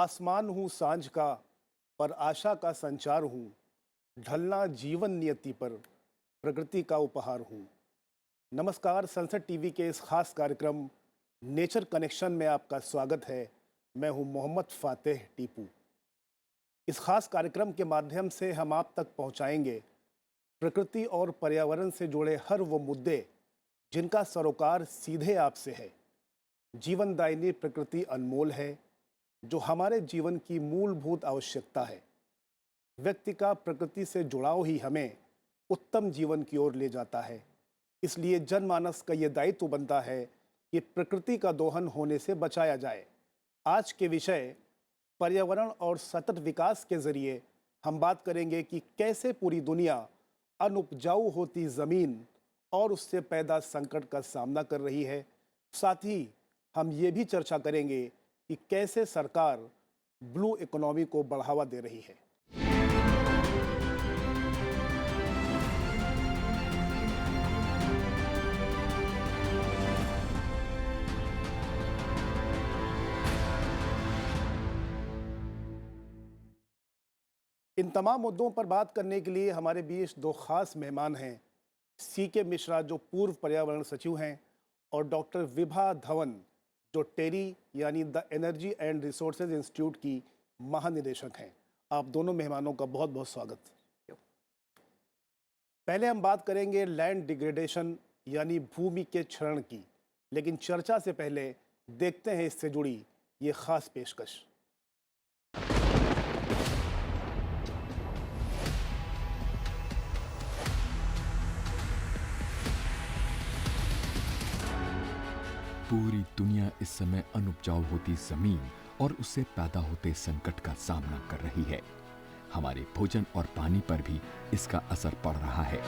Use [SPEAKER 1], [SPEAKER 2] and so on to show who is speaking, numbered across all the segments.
[SPEAKER 1] आसमान हूँ सांझ का, पर आशा का संचार हूँ। ढलना जीवन नियति पर प्रकृति का उपहार हूँ। नमस्कार, संसद टीवी के इस खास कार्यक्रम नेचर कनेक्शन में आपका स्वागत है। मैं हूँ मोहम्मद फातेह टीपू। इस खास कार्यक्रम के माध्यम से हम आप तक पहुँचाएंगे प्रकृति और पर्यावरण से जुड़े हर वो मुद्दे जिनका सरोकार सीधे आपसे है। जीवनदायिनी प्रकृति अनमोल है, जो हमारे जीवन की मूलभूत आवश्यकता है। व्यक्ति का प्रकृति से जुड़ाव ही हमें उत्तम जीवन की ओर ले जाता है। इसलिए जनमानस का ये दायित्व बनता है कि प्रकृति का दोहन होने से बचाया जाए। आज के विषय पर्यावरण और सतत विकास के जरिए हम बात करेंगे कि कैसे पूरी दुनिया अनुपजाऊ होती ज़मीन और उससे पैदा संकट का सामना कर रही है। साथ ही हम ये भी चर्चा करेंगे कि कैसे सरकार ब्लू इकोनॉमी को बढ़ावा दे रही है। इन तमाम मुद्दों पर बात करने के लिए हमारे बीच दो खास मेहमान हैं। CK मिश्रा, जो पूर्व पर्यावरण सचिव हैं, और डॉक्टर विभा धवन, जो टेरी यानी the energy and resources institute की महानिदेशक हैं। आप दोनों मेहमानों का बहुत बहुत स्वागत। पहले हम बात करेंगे लैंड डिग्रेडेशन यानी भूमि के क्षरण की, लेकिन चर्चा से पहले देखते हैं इससे जुड़ी ये खास पेशकश।
[SPEAKER 2] पूरी दुनिया इस समय अनुपजाऊ होती जमीन और उससे पैदा होते संकट का सामना कर रही है। हमारे भोजन और पानी पर भी इसका असर पड़ रहा है।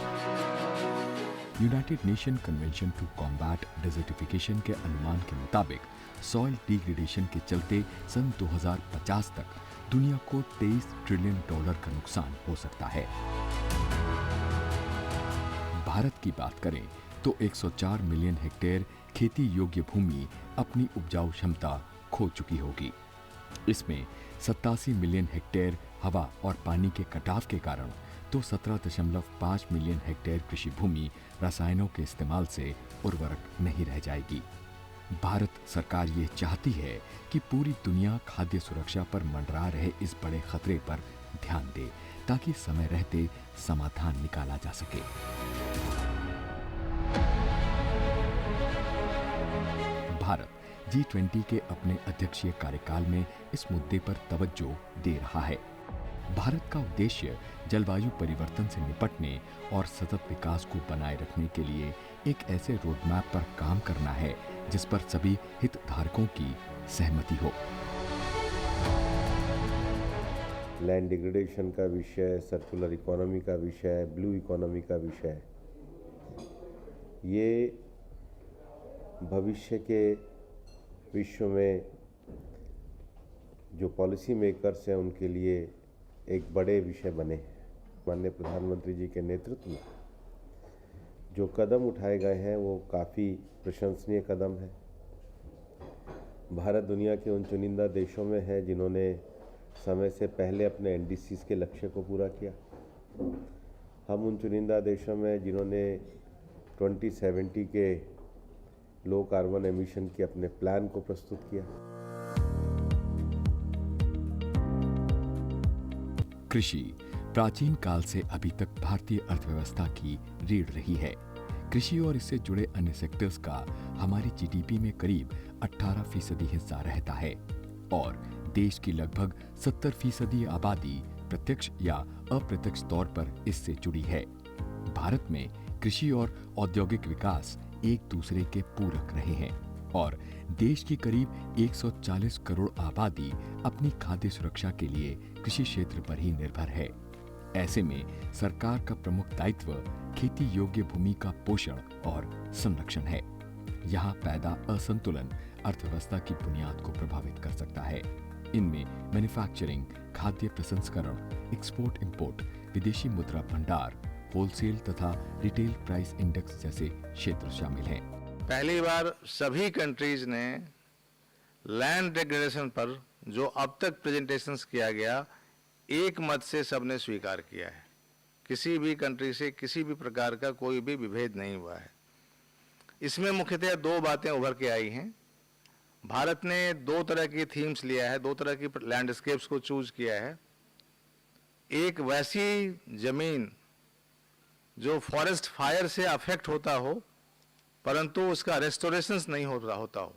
[SPEAKER 2] United nation convention to combat desertification के अनुमान के मुताबिक सॉइल डिग्रेडेशन के चलते सन 2050 तक दुनिया को $23 ट्रिलियन का नुकसान हो सकता है। भारत की बात करें तो 104 मिलियन हेक्टेयर खेती योग्य भूमि अपनी उपजाऊ क्षमता खो चुकी होगी। इसमें 87 मिलियन हेक्टेयर हवा और पानी के कटाव के कारण तो 17.5 मिलियन हेक्टेयर कृषि भूमि रसायनों के इस्तेमाल से उर्वरक नहीं रह जाएगी। भारत सरकार ये चाहती है कि पूरी दुनिया खाद्य सुरक्षा पर मंडरा रहे इस बड़े खतरे पर ध्यान दे, ताकि समय रहते समाधान निकाला जा सके। भारत G20 के अपने अध्यक्षीय कार्यकाल में इस मुद्दे पर तवज्जो दे रहा है। भारत का उद्देश्य जलवायु परिवर्तन से निपटने और सतत विकास को बनाए रखने के लिए एक ऐसे रोडमैप पर काम करना है जिस पर सभी हितधारकों की सहमति हो।
[SPEAKER 3] लैंड डिग्रेडेशन का विषय, सर्कुलर इकोनॉमी का विषय, ब्लू इकोनॉमी का विषय, ये भविष्य के विश्व में जो पॉलिसी मेकर्स हैं उनके लिए एक बड़े विषय बने हैं। माननीय प्रधानमंत्री जी के नेतृत्व में जो कदम उठाए गए हैं वो काफ़ी प्रशंसनीय कदम है। भारत दुनिया के उन चुनिंदा देशों में है जिन्होंने समय से पहले अपने NDCs के लक्ष्य को पूरा किया। हम उन चुनिंदा देशों में जिन्होंने 2070 के लो कार्बन एमिशन के अपने प्लान को प्रस्तुत किया।
[SPEAKER 2] कृषि प्राचीन काल से अभी तक भारतीय अर्थव्यवस्था की रीढ़ रही है। कृषि और इससे जुड़े अन्य सेक्टर्स का हमारी GDP में करीब 18% हिस्सा रहता है और देश की लगभग 70% आबादी प्रत्यक्ष या अप्रत्यक्ष तौर पर इससे जुड़ी है। भारत में कृषि और औद्योगिक विकास एक दूसरे के पूरक रहे हैं और देश की करीब 140 करोड़ आबादी अपनी खाद्य सुरक्षा के लिए कृषि क्षेत्र पर ही निर्भर है। ऐसे में सरकार का प्रमुख दायित्व खेती योग्य भूमि का पोषण और संरक्षण है। यहाँ पैदा असंतुलन अर्थव्यवस्था की बुनियाद को प्रभावित कर सकता है। इनमें मैन्युफैक्चरिंग, खाद्य प्रसंस्करण, एक्सपोर्ट इंपोर्ट, विदेशी मुद्रा भंडार, होलसेल तथा रिटेल प्राइस इंडेक्स जैसे क्षेत्र शामिल हैं।
[SPEAKER 4] पहली बार सभी कंट्रीज ने लैंड डिग्रेडेशन पर जो अब तक प्रेजेंटेशंस किया गया, एक मत से सबने स्वीकार किया है। किसी भी कंट्री से किसी भी प्रकार का कोई भी विभेद नहीं हुआ है। इसमें मुख्यतः दो बातें उभर के आई हैं। भारत ने दो तरह की थीम्स लिया है, दो तरह की लैंडस्केप्स को चूज किया है। एक वैसी जमीन जो फॉरेस्ट फायर से अफेक्ट होता हो परंतु उसका रेस्टोरेशंस नहीं होता हो।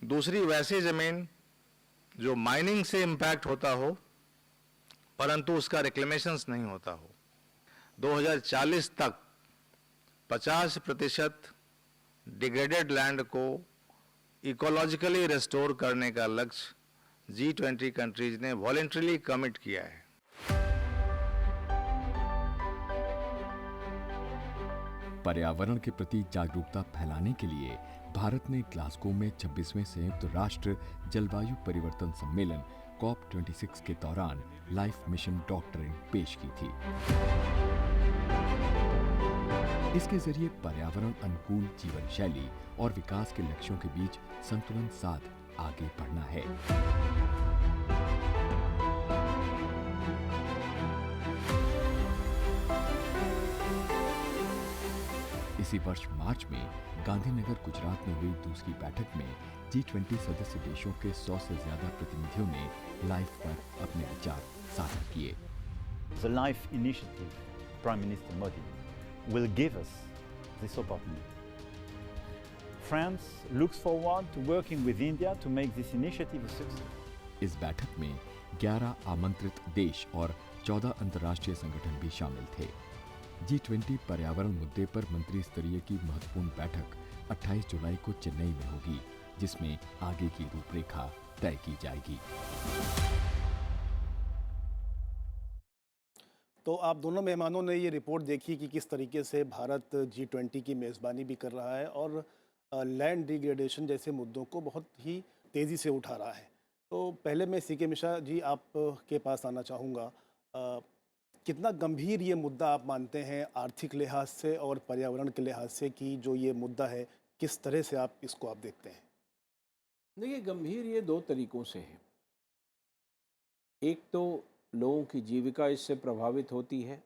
[SPEAKER 4] दूसरी वैसी जमीन जो माइनिंग से इम्पैक्ट होता हो परंतु उसका रिक्लेमेशंस नहीं होता हो। 2040 तक 50% डिग्रेडेड लैंड को इकोलॉजिकली रेस्टोर करने का लक्ष्य G20 कंट्रीज ने वॉलंटरीली कमिट किया है।
[SPEAKER 2] पर्यावरण के प्रति जागरूकता फैलाने के लिए भारत ने ग्लासगो में 26वें संयुक्त राष्ट्र जलवायु परिवर्तन सम्मेलन COP26 के दौरान लाइफ मिशन डॉक्ट्रिन पेश की थी। इसके जरिए पर्यावरण अनुकूल जीवन शैली और विकास के लक्ष्यों के बीच संतुलन साध आगे बढ़ना है। इसी वर्ष मार्च में गांधीनगर गुजरात में हुई दूसरी बैठक में G20 सदस्य देशों के 100 से ज्यादा प्रतिनिधियों ने लाइफ पर अपने विचार साझा किए।
[SPEAKER 5] The Life Initiative, Prime Minister Modi, will give us this opportunity. France looks forward to working with India to make this initiative a success.
[SPEAKER 2] इस बैठक में 11 आमंत्रित देश और 14 अंतर्राष्ट्रीय संगठन भी शामिल थे। G20 पर्यावरण मुद्दे पर मंत्री स्तरीय की महत्वपूर्ण बैठक 28 जुलाई को चेन्नई में होगी, जिसमें आगे की रूपरेखा तय की जाएगी।
[SPEAKER 1] तो आप दोनों मेहमानों ने ये रिपोर्ट देखी कि किस तरीके से भारत G20 की मेज़बानी भी कर रहा है और लैंड डिग्रेडेशन जैसे मुद्दों को बहुत ही तेज़ी से उठा रहा है। तो पहले मैं CK मिश्रा जी आप के पास आना चाहूँगा। कितना गंभीर ये मुद्दा आप मानते हैं आर्थिक लिहाज से और पर्यावरण के लिहाज से कि जो ये मुद्दा है, किस तरह से आप इसको देखते हैं?
[SPEAKER 6] देखिए, गंभीर ये दो तरीक़ों से है। एक तो लोगों की जीविका इससे प्रभावित होती है,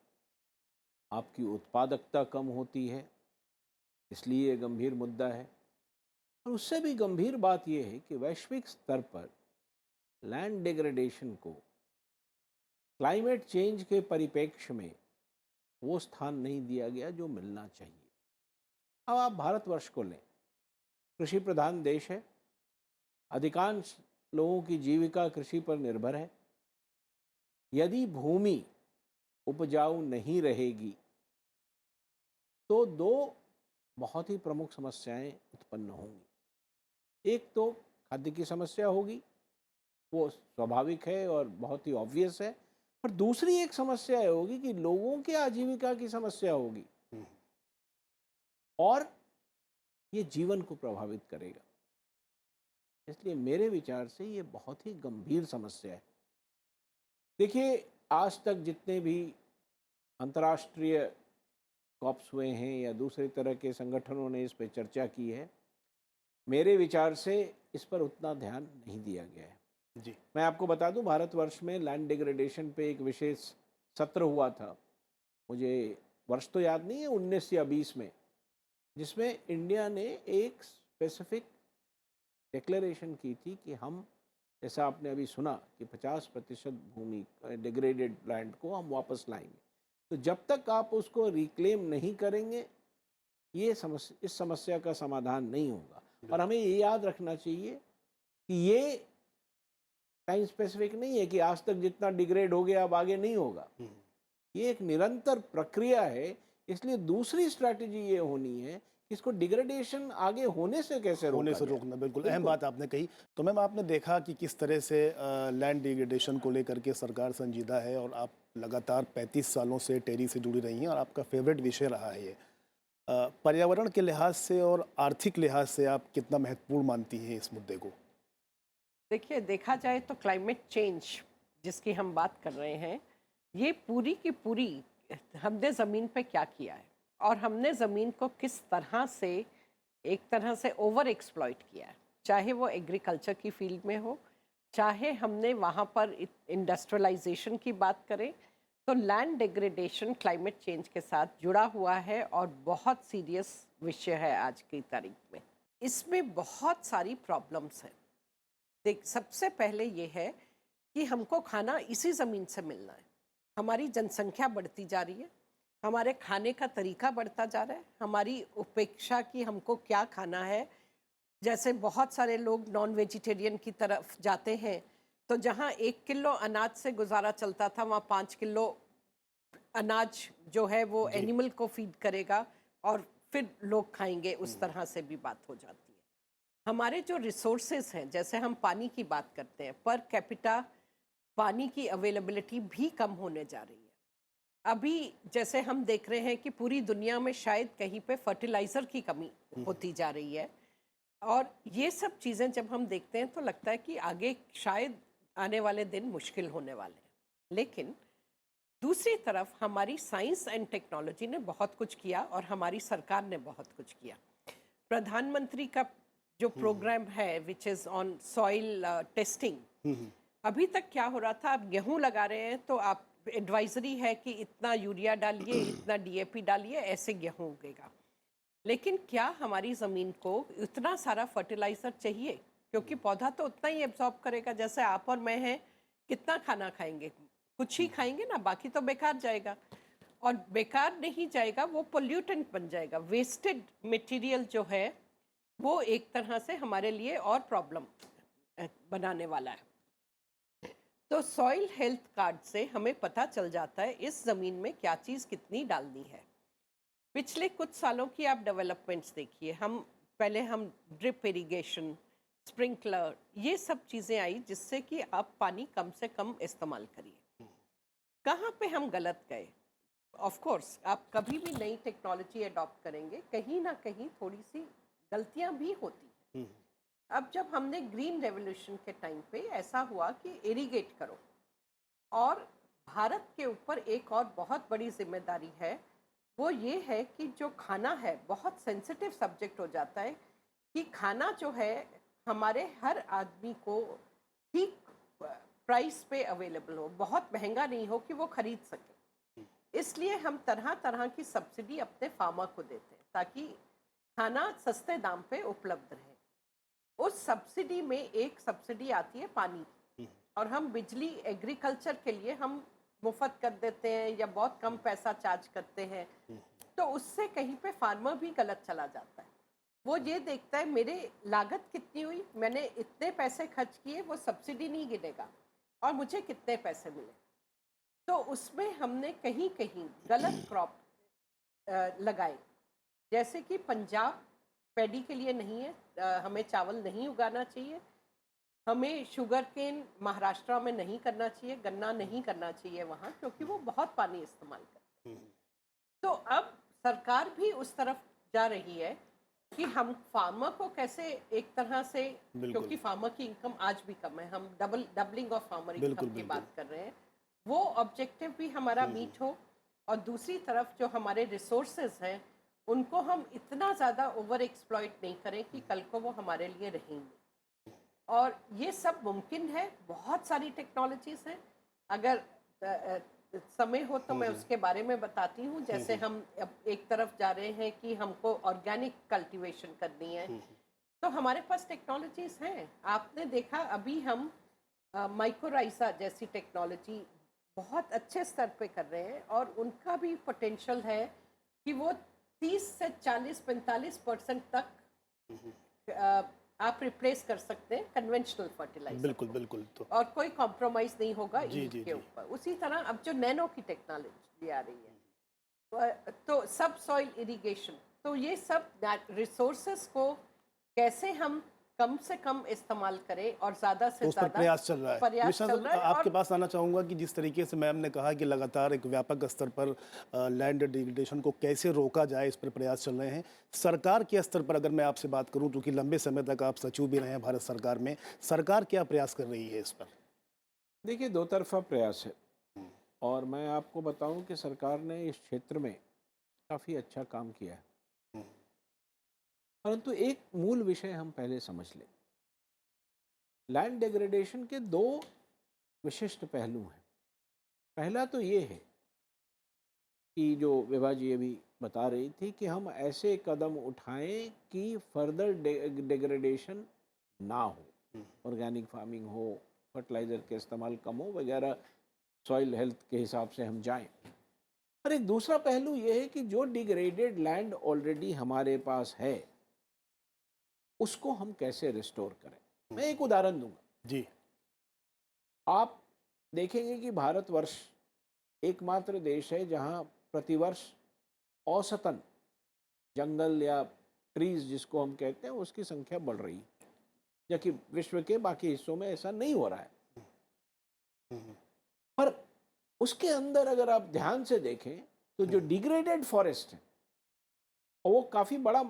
[SPEAKER 6] आपकी उत्पादकता कम होती है, इसलिए ये गंभीर मुद्दा है। और उससे भी गंभीर बात यह है कि वैश्विक स्तर पर लैंड डिग्रेडेशन को क्लाइमेट चेंज के परिप्रेक्ष्य में वो स्थान नहीं दिया गया जो मिलना चाहिए। अब आप भारतवर्ष को लें, कृषि प्रधान देश है, अधिकांश लोगों की जीविका कृषि पर निर्भर है। यदि भूमि उपजाऊ नहीं रहेगी तो दो बहुत ही प्रमुख समस्याएं उत्पन्न होंगी। एक तो खाद्य की समस्या होगी, वो स्वाभाविक है और बहुत ही ऑब्वियस है, और दूसरी एक समस्या होगी कि लोगों के आजीविका की समस्या होगी और ये जीवन को प्रभावित करेगा। इसलिए मेरे विचार से ये बहुत ही गंभीर समस्या है। देखिए, आज तक जितने भी अंतर्राष्ट्रीय कॉप्स हुए हैं या दूसरे तरह के संगठनों ने इस पर चर्चा की है, मेरे विचार से इस पर उतना ध्यान नहीं दिया गया है।
[SPEAKER 1] जी,
[SPEAKER 6] मैं आपको बता दूं, भारतवर्ष में लैंड डिग्रेडेशन पे एक विशेष सत्र हुआ था, मुझे वर्ष तो याद नहीं है, 19 या 20 में, जिसमें इंडिया ने एक स्पेसिफिक डिक्लेरेशन की थी कि हम, जैसा आपने अभी सुना, कि 50% भूमि डिग्रेडेड लैंड को हम वापस लाएंगे। तो जब तक आप उसको रिक्लेम नहीं करेंगे, इस समस्या का समाधान नहीं होगा। और हमें ये याद रखना चाहिए कि ये टाइम स्पेसिफिक नहीं है कि आज तक जितना डिग्रेड हो गया अब आगे नहीं होगा। ये एक निरंतर प्रक्रिया है। इसलिए दूसरी स्ट्रैटेजी ये होनी है कि इसको डिग्रेडेशन आगे होने से कैसे
[SPEAKER 1] रोकना। बिल्कुल अहम बात आपने कही। तो मैम, आपने देखा कि किस तरह से लैंड डिग्रेडेशन को लेकर के सरकार संजीदा है और आप लगातार 35 सालों से टेरी से जुड़ी रही हैं और आपका फेवरेट विषय रहा है ये। पर्यावरण के लिहाज से और आर्थिक लिहाज से आप कितना महत्वपूर्ण मानती हैं इस मुद्दे को?
[SPEAKER 7] देखिए, देखा जाए तो क्लाइमेट चेंज जिसकी हम बात कर रहे हैं, ये पूरी की पूरी हमने ज़मीन पे क्या किया है और हमने ज़मीन को किस तरह से एक तरह से ओवर एक्सप्लॉइट किया है। चाहे वो एग्रीकल्चर की फील्ड में हो, चाहे हमने वहाँ पर इंडस्ट्रियलाइजेशन की बात करें, तो लैंड डिग्रेडेशन क्लाइमेट चेंज के साथ जुड़ा हुआ है और बहुत सीरियस विषय है आज की तारीख में। इसमें बहुत सारी प्रॉब्लम्स हैं। देख, सबसे पहले ये है कि हमको खाना इसी ज़मीन से मिलना है। हमारी जनसंख्या बढ़ती जा रही है, हमारे खाने का तरीका बढ़ता जा रहा है, हमारी उपेक्षा की हमको क्या खाना है। जैसे बहुत सारे लोग नॉन वेजिटेरियन की तरफ जाते हैं, तो जहाँ 1 किलो अनाज से गुजारा चलता था, वहाँ 5 किलो अनाज जो है वो एनिमल को फीड करेगा और फिर लोग खाएंगे, उस तरह से भी बात हो जाती है। हमारे जो रिसोर्सेज हैं, जैसे हम पानी की बात करते हैं, पर कैपिटा पानी की अवेलेबिलिटी भी कम होने जा रही है। अभी जैसे हम देख रहे हैं कि पूरी दुनिया में शायद कहीं पे फर्टिलाइज़र की कमी होती जा रही है, और ये सब चीज़ें जब हम देखते हैं तो लगता है कि आगे शायद आने वाले दिन मुश्किल होने वाले हैं। लेकिन दूसरी तरफ हमारी साइंस एंड टेक्नोलॉजी ने बहुत कुछ किया और हमारी सरकार ने बहुत कुछ किया। प्रधानमंत्री का जो प्रोग्राम है which is on soil testing, अभी तक क्या हो रहा था, आप गेहूं लगा रहे हैं तो आप एडवाइजरी है कि इतना यूरिया डालिए, इतना डीएपी डालिए, ऐसे गेहूं उगेगा। लेकिन क्या हमारी ज़मीन को इतना सारा फर्टिलाइज़र चाहिए? क्योंकि पौधा तो उतना ही एब्जॉर्ब करेगा। जैसे आप और मैं हैं, कितना खाना खाएंगे? कुछ ही खाएंगे ना, बाकी तो बेकार जाएगा। और बेकार नहीं जाएगा, वो पोल्यूटेंट बन जाएगा। वेस्टेड मटेरियल जो है वो एक तरह से हमारे लिए और प्रॉब्लम बनाने वाला है। तो सॉइल हेल्थ कार्ड से हमें पता चल जाता है इस ज़मीन में क्या चीज़ कितनी डालनी है। पिछले कुछ सालों की आप डेवलपमेंट्स देखिए, हम ड्रिप इरिगेशन, स्प्रिंकलर, ये सब चीज़ें आई जिससे कि आप पानी कम से कम इस्तेमाल करिए। कहाँ पे हम गलत गए? ऑफ कोर्स आप कभी भी नई टेक्नोलॉजी अडॉप्ट करेंगे, कहीं ना कहीं थोड़ी सी गलतियाँ भी होती हैं। अब जब हमने ग्रीन रेवोल्यूशन के टाइम पे ऐसा हुआ कि इरिगेट करो, और भारत के ऊपर एक और बहुत बड़ी जिम्मेदारी है, वो ये है कि जो खाना है, बहुत सेंसिटिव सब्जेक्ट हो जाता है कि खाना जो है हमारे हर आदमी को ठीक प्राइस पे अवेलेबल हो, बहुत महंगा नहीं हो कि वो खरीद सके। इसलिए हम तरह तरह की सब्सिडी अपने फार्मर को देते हैं ताकि खाना सस्ते दाम पे उपलब्ध रहे। उस सब्सिडी में एक सब्सिडी आती है पानी की, और हम बिजली एग्रीकल्चर के लिए हम मुफ्त कर देते हैं या बहुत कम पैसा चार्ज करते हैं। तो उससे कहीं पे फार्मर भी गलत चला जाता है। वो ये देखता है मेरे लागत कितनी हुई, मैंने इतने पैसे खर्च किए, वो सब्सिडी नहीं गिनेगा और मुझे कितने पैसे मिले। तो उसमें हमने कहीं कहीं गलत क्रॉप लगाए। जैसे कि पंजाब पैडी के लिए नहीं है, हमें चावल नहीं उगाना चाहिए, हमें शुगर केन महाराष्ट्र में नहीं करना चाहिए, गन्ना नहीं करना चाहिए वहाँ, क्योंकि वो बहुत पानी इस्तेमाल करते हैं। तो अब सरकार भी उस तरफ जा रही है कि हम फार्मर को कैसे एक तरह से, क्योंकि फार्मर की इनकम आज भी कम है, हम डबलिंग ऑफ फार्मर इनकम की बात कर रहे हैं, वो ऑब्जेक्टिव भी हमारा मीट हो, और दूसरी तरफ जो हमारे रिसोर्सेज हैं उनको हम इतना ज़्यादा ओवर एक्सप्लॉइट नहीं करें कि कल को वो हमारे लिए रहेंगे। और ये सब मुमकिन है, बहुत सारी टेक्नोलॉजीज़ हैं। अगर समय हो तो मैं उसके बारे में बताती हूँ। जैसे हम अब एक तरफ जा रहे हैं कि हमको ऑर्गेनिक कल्टीवेशन करनी है, तो हमारे पास टेक्नोलॉजीज़ हैं। आपने देखा अभी हम माइक्रोराइजा जैसी टेक्नोलॉजी बहुत अच्छे स्तर पे कर रहे हैं, और उनका भी पोटेंशियल है कि वो 30 से 40-45% तक आप रिप्लेस कर सकते हैं कन्वेंशनल फर्टिलाइजर।
[SPEAKER 1] बिल्कुल बिल्कुल। तो
[SPEAKER 7] और कोई कॉम्प्रोमाइज़ नहीं होगा इनके ऊपर। उसी तरह अब जो नैनो की टेक्नोलॉजी आ रही है, तो सब सॉइल इरिगेशन, तो ये सब रिसोर्सेस को कैसे हम कम से कम इस्तेमाल करें और ज़्यादा से
[SPEAKER 1] तो उस पर
[SPEAKER 7] ज़्यादा
[SPEAKER 1] प्रयास चल रहा है। निशा साहब, आपके
[SPEAKER 7] और
[SPEAKER 1] पास आना चाहूँगा कि जिस तरीके से मैम ने कहा कि लगातार एक व्यापक स्तर पर लैंड डिग्रेडेशन को कैसे रोका जाए, इस पर प्रयास चल रहे हैं। सरकार के स्तर पर अगर मैं आपसे बात करूं, क्योंकि लंबे समय तक आप सचिव भी रहे हैं भारत सरकार में, सरकार क्या प्रयास कर रही है इस पर?
[SPEAKER 6] देखिए, दो तरफा प्रयास है, और मैं आपको बताऊं कि सरकार ने इस क्षेत्र में काफ़ी अच्छा काम किया है। परंतु एक मूल विषय हम पहले समझ लें लैंड डिग्रेडेशन के दो विशिष्ट पहलू हैं। पहला तो ये है कि जो विभा जी अभी बता रही थी कि हम ऐसे कदम उठाएं कि फर्दर डिग्रेडेशन ना हो, ऑर्गेनिक फार्मिंग हो, फर्टिलाइज़र के इस्तेमाल कम हो वगैरह, सॉइल हेल्थ के हिसाब से हम जाएं। और एक दूसरा पहलू ये है कि जो डिग्रेडेड लैंड ऑलरेडी हमारे पास है उसको हम कैसे रिस्टोर करें। मैं एक उदाहरण दूंगा
[SPEAKER 1] जी।
[SPEAKER 6] आप देखेंगे कि भारतवर्ष एकमात्र देश है जहां प्रतिवर्ष औसतन जंगल या ट्रीज जिसको हम कहते हैं उसकी संख्या बढ़ रही है, जबकि विश्व के बाकी हिस्सों में ऐसा नहीं हो रहा है। पर उसके अंदर अगर आप ध्यान से देखें तो जो डिग्रेडेड फॉरेस्ट है वो काफ़ी बड़ा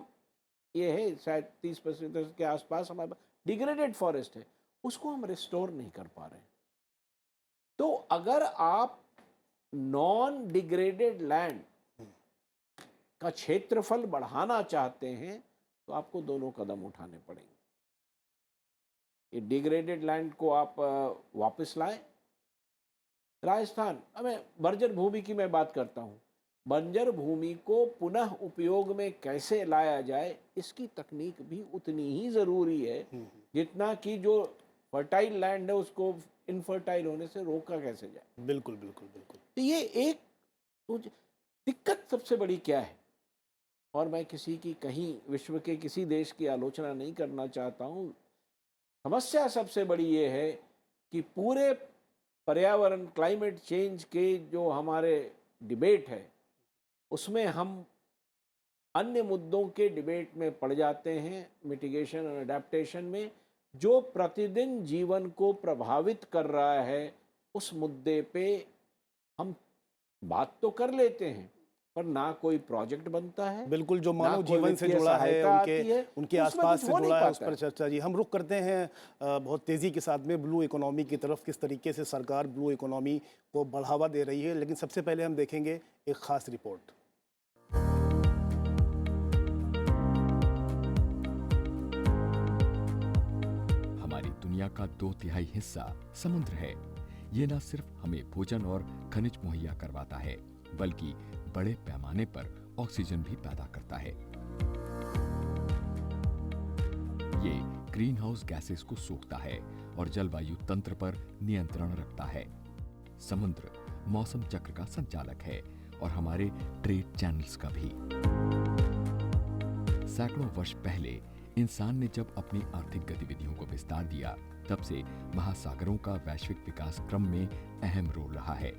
[SPEAKER 6] ये है, शायद 30% के आसपास हमारे पास डिग्रेडेड फॉरेस्ट है, उसको हम रिस्टोर नहीं कर पा रहे हैं। तो अगर आप नॉन डिग्रेडेड लैंड का क्षेत्रफल बढ़ाना चाहते हैं तो आपको दोनों कदम उठाने पड़ेंगे। ये डिग्रेडेड लैंड को आप वापस लाएं। राजस्थान, हमें बंजर भूमि की मैं बात करता हूँ, बंजर भूमि को पुनः उपयोग में कैसे लाया जाए इसकी तकनीक भी उतनी ही ज़रूरी है जितना कि जो फर्टाइल लैंड है उसको इनफर्टाइल होने से रोका कैसे जाए।
[SPEAKER 1] बिल्कुल बिल्कुल बिल्कुल।
[SPEAKER 6] तो ये एक तो दिक्कत सबसे बड़ी क्या है, और मैं किसी की कहीं विश्व के किसी देश की आलोचना नहीं करना चाहता हूँ, समस्या सबसे बड़ी ये है कि पूरे पर्यावरण क्लाइमेट चेंज के जो हमारे डिबेट है उसमें हम अन्य मुद्दों के डिबेट में पड़ जाते हैं, मिटिगेशन और अडेप्टेशन में, जो प्रतिदिन जीवन को प्रभावित कर रहा है उस मुद्दे पे हम बात तो कर लेते हैं पर ना कोई प्रोजेक्ट बनता है।
[SPEAKER 1] बिल्कुल, जो
[SPEAKER 6] ना
[SPEAKER 1] मानव
[SPEAKER 6] कोई
[SPEAKER 1] जीवन से
[SPEAKER 6] वित्तीय
[SPEAKER 1] जुड़ा है,
[SPEAKER 6] सहायता आती है,
[SPEAKER 1] उनके
[SPEAKER 6] उसमें
[SPEAKER 1] आसपास
[SPEAKER 6] कुछ
[SPEAKER 1] से
[SPEAKER 6] हो नहीं
[SPEAKER 1] जुड़ा है, उस
[SPEAKER 6] पाता
[SPEAKER 1] पर चर्चा। जी, हम रुख करते हैं बहुत तेज़ी के साथ में ब्लू इकोनॉमी की तरफ, किस तरीके से सरकार ब्लू इकोनॉमी को बढ़ावा दे रही है। लेकिन सबसे पहले हम देखेंगे एक खास रिपोर्ट।
[SPEAKER 2] हमारी दुनिया का 2/3 हिस्सा समुद्र है। ये न सिर्फ हमें भोजन और खनिज मुहैया करवाता है बल्कि बड़े पैमाने पर ऑक्सीजन भी पैदा करता है। ये ग्रीन हाउस गैसेस को सोखता है और जलवायु तंत्र पर नियंत्रण रखता है। समुद्र मौसम चक्र का संचालक है और हमारे ट्रेड चैनल्स का भी। सैकड़ों वर्ष पहले इंसान ने जब अपनी आर्थिक गतिविधियों को विस्तार दिया, तब से महासागरों का वैश्विक विकास क्रम में अहम रोल रहा है।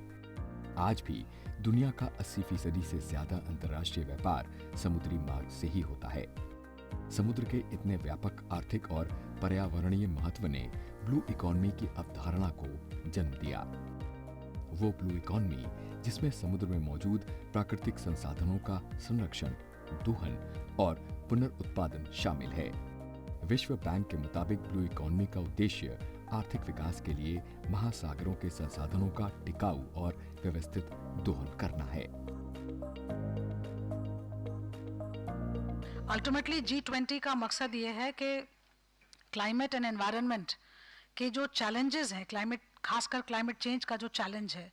[SPEAKER 2] आज भी दुनिया का 80% से ज्यादा अंतर्राष्ट्रीय व्यापार समुद्री मार्ग से ही होता है। समुद्र के इतने व्यापक आर्थिक और पर्यावरणीय महत्व ने ब्लू इकोनॉमी की अवधारणा को जन्म दिया। वो ब्लू इकोनॉमी जिसमें समुद्र में मौजूद प्राकृतिक संसाधनों का संरक्षण, दोहन और पुनर्उत्पादन शामिल है। विश्व बैंक के मुताबिक ब्लू इकोनॉमी का उद्देश्य आर्थिक विकास के लिए महासागरों के संसाधनों का टिकाऊ और व्यवस्थित दोहन करना है।
[SPEAKER 8] अल्टीमेटली G20 का मकसद ये है कि क्लाइमेट एंड एनवायरनमेंट के जो चैलेंजेस हैं, खासकर क्लाइमेट चेंज का जो चैलेंज है,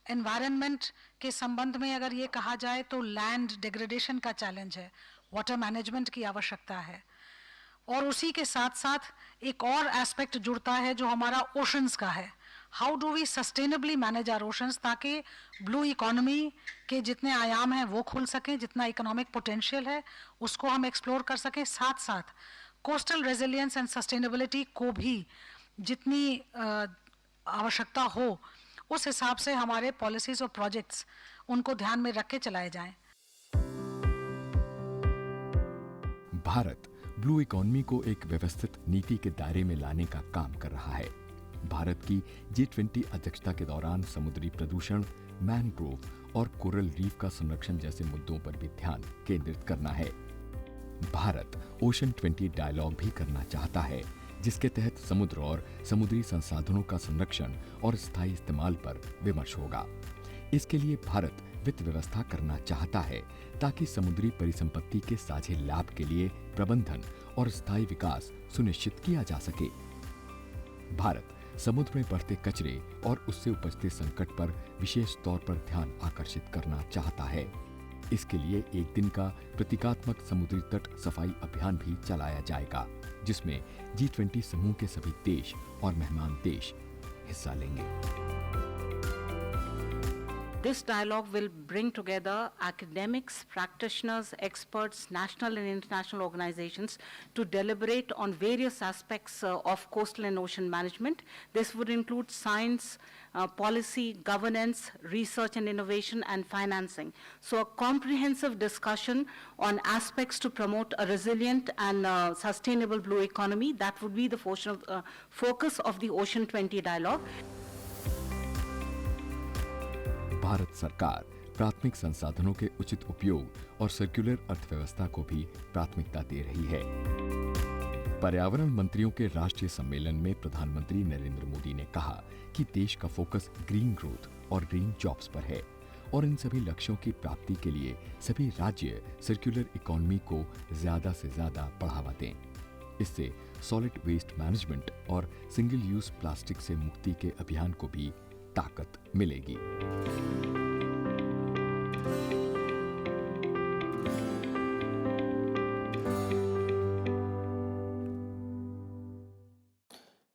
[SPEAKER 8] एनवायरनमेंट के संबंध में अगर ये कहा जाए तो लैंड डिग्रेडेशन का चैलेंज है, वाटर मैनेजमेंट की आवश्यकता है, और उसी के साथ साथ एक और एस्पेक्ट जुड़ता है जो हमारा ओशंस का है। How do we sustainably manage our oceans, ताकि ब्लू इकोनॉमी के जितने आयाम हैं वो खुल सकें, जितना इकोनॉमिक पोटेंशियल है उसको हम एक्सप्लोर कर सकें, साथ साथ कोस्टल रेजिलियंस एंड सस्टेनेबिलिटी को भी जितनी आवश्यकता हो उस हिसाब से हमारे पॉलिसीज और प्रोजेक्ट्स उनको ध्यान में रख के चलाए जाएं।
[SPEAKER 2] भारत ब्लू इकोनॉमी को एक व्यवस्थित नीति के दायरे में लाने का काम कर रहा है। भारत की G20 अध्यक्षता के दौरान समुद्री प्रदूषण, मैनग्रोव और कोरल रीफ का संरक्षण जैसे मुद्दों पर भी ध्यान केंद्रित करना है। भारत ओशन 20 डायलॉग भी करना चाहता है, जिसके तहत समुद्र और समुद्री संसाधनों का संरक्षण और स्थायी इस्तेमाल पर विमर्श होगा। इसके लिए भारत वित्त व्यवस्था करना चाहता है ताकि समुद्री परिसंपत्ति के साझे लाभ के लिए प्रबंधन और स्थायी विकास सुनिश्चित किया जा सके। भारत समुद्र में बढ़ते कचरे और उससे उपजते संकट पर विशेष तौर पर ध्यान आकर्षित करना चाहता है। इसके लिए एक दिन का प्रतीकात्मक समुद्री तट सफाई अभियान भी चलाया जाएगा, जिसमें G20 समूह के सभी देश और मेहमान देश हिस्सा लेंगे।
[SPEAKER 9] This dialogue will bring together academics, practitioners, experts, national and international organizations to deliberate on various aspects of coastal and ocean management. This would include science, policy, governance, research and innovation, and financing. So a comprehensive discussion on aspects to promote a resilient and sustainable blue economy, that would be the focus of the Ocean 20 dialogue.
[SPEAKER 2] Bharat सरकार प्राथमिक संसाधनों के उचित उपयोग और circular अर्थव्यवस्था को भी प्राथमिकता दे रही है। पर्यावरण मंत्रियों के राष्ट्रीय सम्मेलन में प्रधानमंत्री नरेंद्र मोदी ने कहा कि देश का फोकस ग्रीन ग्रोथ और ग्रीन जॉब्स पर है और इन सभी लक्ष्यों की प्राप्ति के लिए सभी राज्य सर्कुलर इकोनॉमी को ज्यादा से ज्यादा बढ़ावा दें। इससे सॉलिड वेस्ट मैनेजमेंट और सिंगल यूज प्लास्टिक से मुक्ति के अभियान को भी ताकत मिलेगी।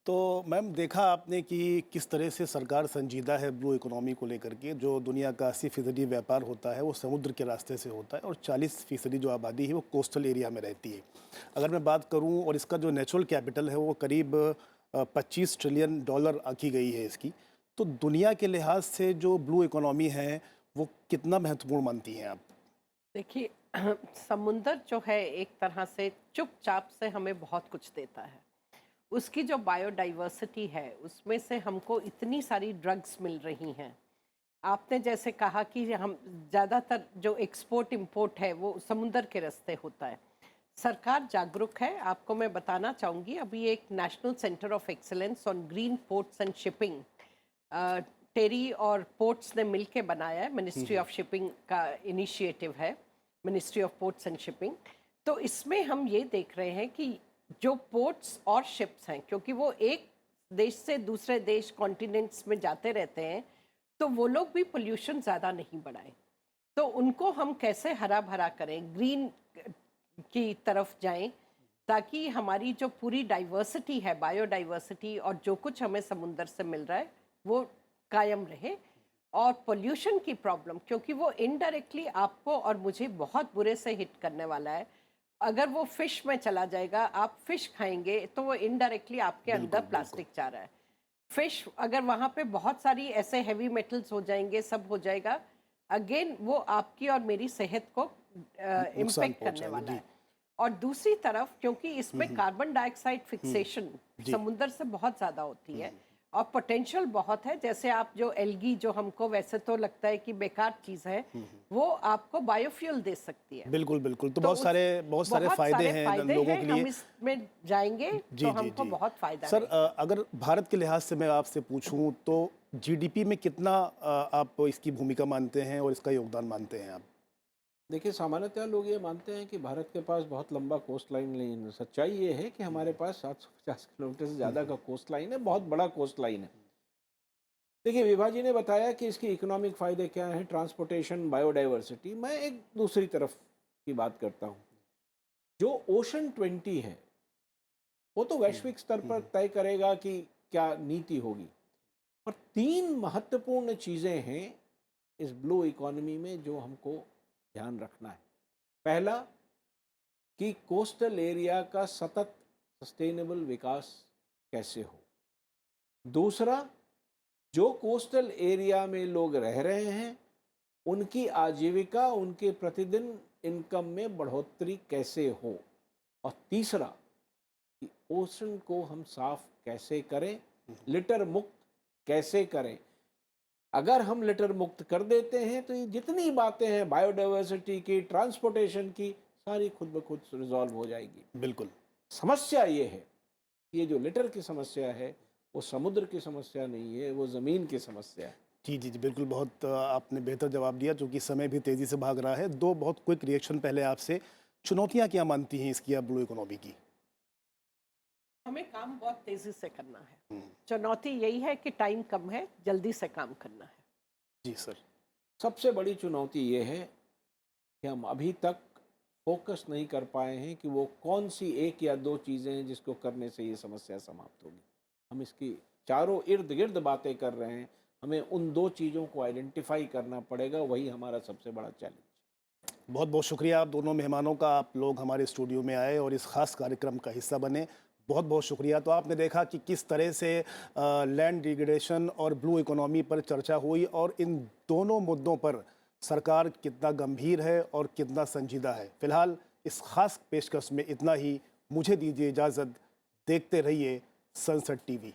[SPEAKER 1] तो मैम, देखा आपने कि किस तरह से सरकार संजीदा है ब्लू इकोनॉमी को लेकर के। जो दुनिया का 80% व्यापार होता है वो समुद्र के रास्ते से होता है और 40% जो आबादी है वो कोस्टल एरिया में रहती है। अगर मैं बात करूं, और इसका जो नेचुरल कैपिटल है वो करीब $25 ट्रिलियन आकी गई है इसकी। तो दुनिया के लिहाज से जो ब्लू इकोनॉमी है वो कितना महत्वपूर्ण मानती हैं आप?
[SPEAKER 7] देखिए, समुंदर जो है एक तरह से चुपचाप से हमें बहुत कुछ देता है। उसकी जो बायोडाइवर्सिटी है उसमें से हमको इतनी सारी ड्रग्स मिल रही हैं। आपने जैसे कहा कि हम ज़्यादातर जो एक्सपोर्ट इंपोर्ट है वो समुंदर के रास्ते होता है। सरकार जागरूक है। आपको मैं बताना चाहूँगी, अभी एक national centre of excellence on green ports and shipping TERI और पोर्ट्स ने मिलके बनाया है। मिनिस्ट्री ऑफ शिपिंग का इनिशिएटिव है, ministry of ports and shipping. तो इसमें हम ये देख रहे हैं कि जो पोर्ट्स और शिप्स हैं, क्योंकि वो एक देश से दूसरे देश कॉन्टिनेंट्स में जाते रहते हैं, तो वो लोग भी पोल्यूशन ज़्यादा नहीं बढ़ाएं। तो उनको हम कैसे हरा भरा करें, ग्रीन की तरफ जाएं, ताकि हमारी जो पूरी डाइवर्सिटी है, बायोडाइवर्सिटी और जो कुछ हमें समुंदर से मिल रहा है वो कायम रहे। और पोल्यूशन की प्रॉब्लम, क्योंकि वो इनडायरेक्टली आपको और मुझे बहुत बुरे से हिट करने वाला है। अगर वो फिश में चला जाएगा, आप फिश खाएंगे तो वो इनडायरेक्टली आपके अंदर प्लास्टिक जा रहा है। फिश अगर वहाँ पे बहुत सारी ऐसे हैवी मेटल्स हो जाएंगे, सब हो जाएगा, अगेन वो आपकी और मेरी सेहत को इम्पेक्ट करने वाला है। और दूसरी तरफ, क्योंकि इसमें कार्बन डाइऑक्साइड फिक्सेशन समुंदर से बहुत ज़्यादा होती है और पोटेंशियल बहुत है। जैसे आप जो एल्गी, जो हमको वैसे तो लगता है कि बेकार चीज़ है, वो आपको बायोफ्यूल दे सकती है।
[SPEAKER 1] बिल्कुल बिल्कुल। तो बहुत सारे फायदे हैं लोगों के लिए।
[SPEAKER 7] हम इसमें जाएंगे तो हमको बहुत फायदा है।
[SPEAKER 1] सर, अगर भारत के लिहाज से मैं आपसे पूछूं तो जीडीपी में कितना आप इसकी भूमिका मानते हैं और इसका योगदान मानते हैं आप?
[SPEAKER 6] देखिए, सामान्यतः लोग ये मानते हैं कि भारत के पास बहुत लंबा कोस्ट लाइन नहीं है। सच्चाई ये है कि हमारे पास 750 किलोमीटर से ज़्यादा का कोस्ट लाइन है, बहुत बड़ा कोस्ट लाइन है। देखिए, विभा जी ने बताया कि इसके इकोनॉमिक फ़ायदे क्या हैं, ट्रांसपोर्टेशन, बायोडाइवर्सिटी। मैं एक दूसरी तरफ की बात करता हूँ। जो ओशन 20 है वो तो वैश्विक स्तर पर तय करेगा कि क्या नीति होगी, और 3 महत्वपूर्ण चीज़ें हैं इस ब्लू इकोनॉमी में जो हमको ध्यान रखना है। पहला, कि कोस्टल एरिया का सतत सस्टेनेबल विकास कैसे हो। दूसरा, जो कोस्टल एरिया में लोग रह रहे हैं उनकी आजीविका, उनके प्रतिदिन इनकम में बढ़ोतरी कैसे हो। और तीसरा, कि ओशन को हम साफ कैसे करें, लिटर मुक्त कैसे करें। अगर हम लिटर मुक्त कर देते हैं तो ये जितनी बातें हैं बायोडाइवर्सिटी की, ट्रांसपोर्टेशन की, सारी खुद ब खुद रिजॉल्व हो जाएगी।
[SPEAKER 1] बिल्कुल।
[SPEAKER 6] समस्या ये है, ये जो लिटर की समस्या है वो समुद्र की समस्या नहीं है, वो ज़मीन की समस्या है।
[SPEAKER 1] जी जी जी, बिल्कुल। बहुत आपने बेहतर जवाब दिया, क्योंकि समय भी तेज़ी से भाग रहा है। 2 बहुत क्विक रिएक्शन पहले आपसे। चुनौतियाँ क्या मानती हैं इसकी आप ब्लू इकोनॉमी की?
[SPEAKER 7] हमें काम बहुत तेजी से करना है। चुनौती यही है कि टाइम कम है, जल्दी से काम करना है।
[SPEAKER 1] जी सर।
[SPEAKER 6] सबसे बड़ी चुनौती ये है कि हम अभी तक फोकस नहीं कर पाए हैं कि वो कौन सी एक या दो चीज़ें हैं जिसको करने से ये समस्या समाप्त होगी। हम इसकी चारों इर्द गिर्द बातें कर रहे हैं, हमें उन दो चीज़ों को आइडेंटिफाई करना पड़ेगा, वही हमारा सबसे बड़ा चैलेंज।
[SPEAKER 1] बहुत बहुत शुक्रिया आप दोनों मेहमानों का, आप लोग हमारे स्टूडियो में आए और इस खास कार्यक्रम का हिस्सा बने। बहुत बहुत शुक्रिया। तो आपने देखा कि किस तरह से लैंड डिग्रेडेशन और ब्लू इकोनॉमी पर चर्चा हुई और इन दोनों मुद्दों पर सरकार कितना गंभीर है और कितना संजीदा है। फिलहाल इस खास पेशकश में इतना ही। मुझे दीजिए इजाज़त। देखते रहिए सनसेट टीवी।